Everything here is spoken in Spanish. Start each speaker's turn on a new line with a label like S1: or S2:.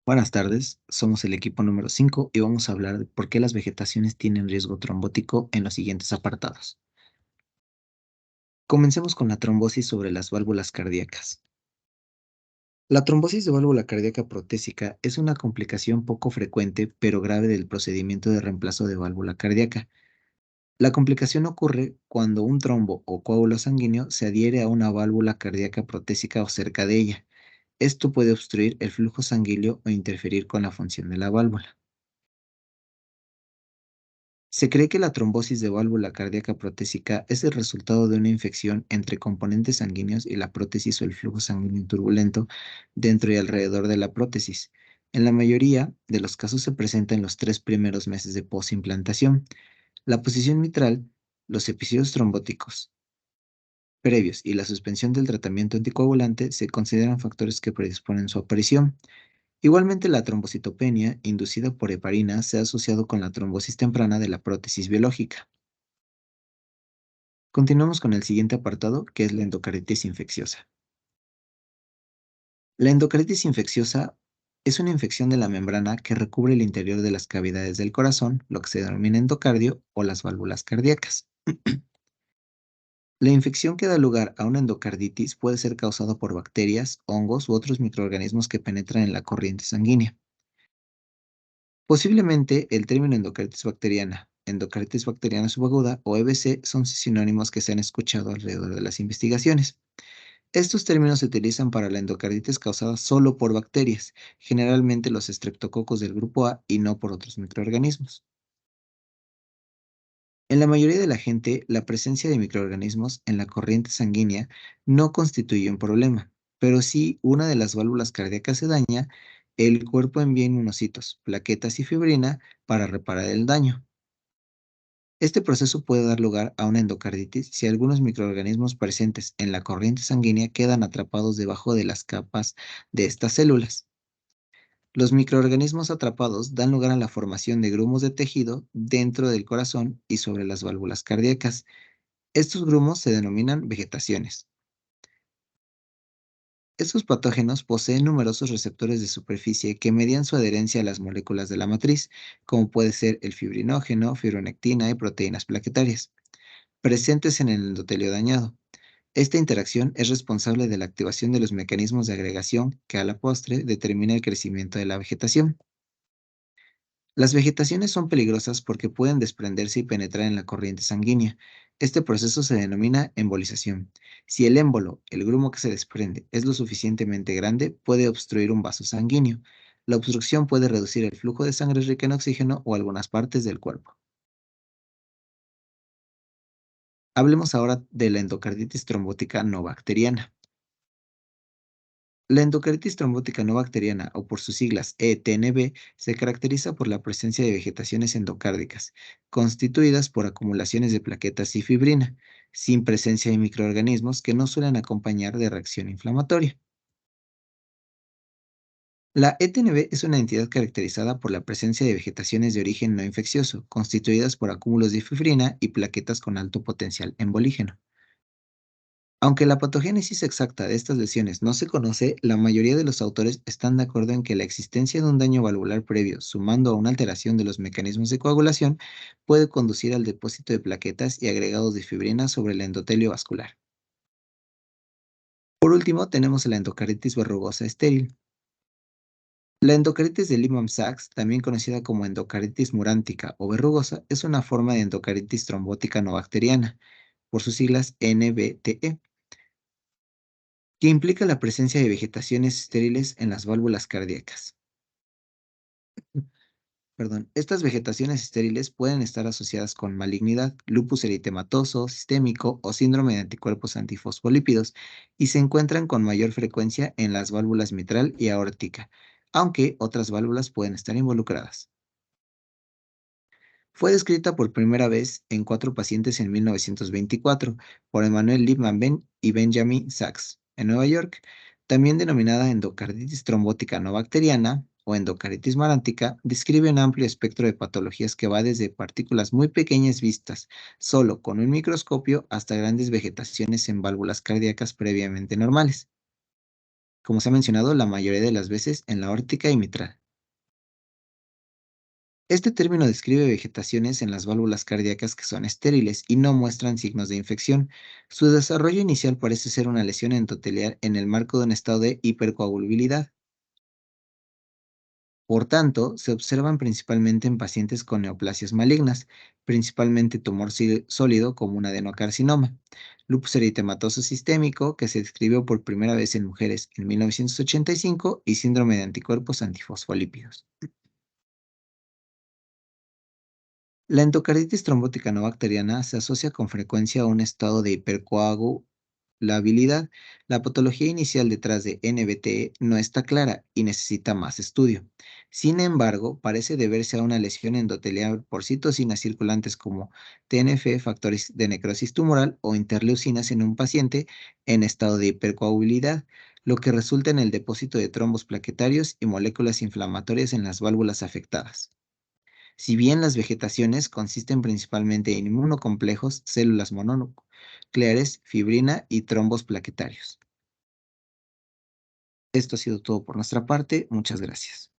S1: Buenas tardes, somos el equipo número 5 y vamos a hablar de por qué las vegetaciones tienen riesgo trombótico en los siguientes apartados. Comencemos con la trombosis sobre las válvulas cardíacas. La trombosis de válvula cardíaca protésica es una complicación poco frecuente pero grave del procedimiento de reemplazo de válvula cardíaca. La complicación ocurre cuando un trombo o coágulo sanguíneo se adhiere a una válvula cardíaca protésica o cerca de ella. Esto puede obstruir el flujo sanguíneo o interferir con la función de la válvula. Se cree que la trombosis de válvula cardíaca protésica es el resultado de una infección entre componentes sanguíneos y la prótesis o el flujo sanguíneo turbulento dentro y alrededor de la prótesis. En la mayoría de los casos se presenta en los 3 primeros meses de posimplantación. La posición mitral, los episodios trombóticos previos y la suspensión del tratamiento anticoagulante se consideran factores que predisponen su aparición. Igualmente, la trombocitopenia inducida por heparina se ha asociado con la trombosis temprana de la prótesis biológica. Continuamos con el siguiente apartado, que es la endocarditis infecciosa. La endocarditis infecciosa es una infección de la membrana que recubre el interior de las cavidades del corazón, lo que se denomina endocardio o las válvulas cardíacas. La infección que da lugar a una endocarditis puede ser causada por bacterias, hongos u otros microorganismos que penetran en la corriente sanguínea. Posiblemente el término endocarditis bacteriana subaguda o EBC son sinónimos que se han escuchado alrededor de las investigaciones. Estos términos se utilizan para la endocarditis causada solo por bacterias, generalmente los estreptococos del grupo A y no por otros microorganismos. En la mayoría de la gente, la presencia de microorganismos en la corriente sanguínea no constituye un problema, pero si una de las válvulas cardíacas se daña, el cuerpo envía inmunocitos, plaquetas y fibrina para reparar el daño. Este proceso puede dar lugar a una endocarditis si algunos microorganismos presentes en la corriente sanguínea quedan atrapados debajo de las capas de estas células. Los microorganismos atrapados dan lugar a la formación de grumos de tejido dentro del corazón y sobre las válvulas cardíacas. Estos grumos se denominan vegetaciones. Estos patógenos poseen numerosos receptores de superficie que median su adherencia a las moléculas de la matriz, como puede ser el fibrinógeno, fibronectina y proteínas plaquetarias, presentes en el endotelio dañado. Esta interacción es responsable de la activación de los mecanismos de agregación que a la postre determina el crecimiento de la vegetación. Las vegetaciones son peligrosas porque pueden desprenderse y penetrar en la corriente sanguínea. Este proceso se denomina embolización. Si el émbolo, el grumo que se desprende, es lo suficientemente grande, puede obstruir un vaso sanguíneo. La obstrucción puede reducir el flujo de sangre rica en oxígeno o algunas partes del cuerpo. Hablemos ahora de la endocarditis trombótica no bacteriana. La endocarditis trombótica no bacteriana, o por sus siglas ETNB, se caracteriza por la presencia de vegetaciones endocárdicas, constituidas por acumulaciones de plaquetas y fibrina, sin presencia de microorganismos que no suelen acompañar de reacción inflamatoria. La ETNB es una entidad caracterizada por la presencia de vegetaciones de origen no infeccioso, constituidas por acúmulos de fibrina y plaquetas con alto potencial embolígeno. Aunque la patogénesis exacta de estas lesiones no se conoce, la mayoría de los autores están de acuerdo en que la existencia de un daño valvular previo, sumando a una alteración de los mecanismos de coagulación, puede conducir al depósito de plaquetas y agregados de fibrina sobre el endotelio vascular. Por último, tenemos la endocarditis verrugosa estéril. La endocarditis de Lehmann-Sachs, también conocida como endocarditis murántica o verrugosa, es una forma de endocarditis trombótica no bacteriana, por sus siglas NBTE, que implica la presencia de vegetaciones estériles en las válvulas cardíacas. Perdón, estas vegetaciones estériles pueden estar asociadas con malignidad, lupus eritematoso, sistémico o síndrome de anticuerpos antifosfolípidos y se encuentran con mayor frecuencia en las válvulas mitral y aórtica, aunque otras válvulas pueden estar involucradas. Fue descrita por primera vez en 4 pacientes en 1924 por Emmanuel Lippmann y Benjamin Sachs en Nueva York, también denominada endocarditis trombótica no bacteriana o endocarditis marántica. Describe un amplio espectro de patologías que va desde partículas muy pequeñas vistas solo con un microscopio hasta grandes vegetaciones en válvulas cardíacas previamente normales, como se ha mencionado la mayoría de las veces en la aórtica y mitral. Este término describe vegetaciones en las válvulas cardíacas que son estériles y no muestran signos de infección. Su desarrollo inicial parece ser una lesión endotelial en el marco de un estado de hipercoagulabilidad. Por tanto, se observan principalmente en pacientes con neoplasias malignas, principalmente tumor sólido como un adenocarcinoma, lupus eritematoso sistémico, que se describió por primera vez en mujeres en 1985, y síndrome de anticuerpos antifosfolípidos. La endocarditis trombótica no bacteriana se asocia con frecuencia a un estado de hipercoagulabilidad. La patología inicial detrás de NBT no está clara y necesita más estudio. Sin embargo, parece deberse a una lesión endotelial por citocinas circulantes como TNF, factores de necrosis tumoral o interleucinas en un paciente en estado de hipercoagulabilidad, lo que resulta en el depósito de trombos plaquetarios y moléculas inflamatorias en las válvulas afectadas. Si bien las vegetaciones consisten principalmente en inmunocomplejos, células mononucleares, fibrina y trombos plaquetarios. Esto ha sido todo por nuestra parte. Muchas gracias.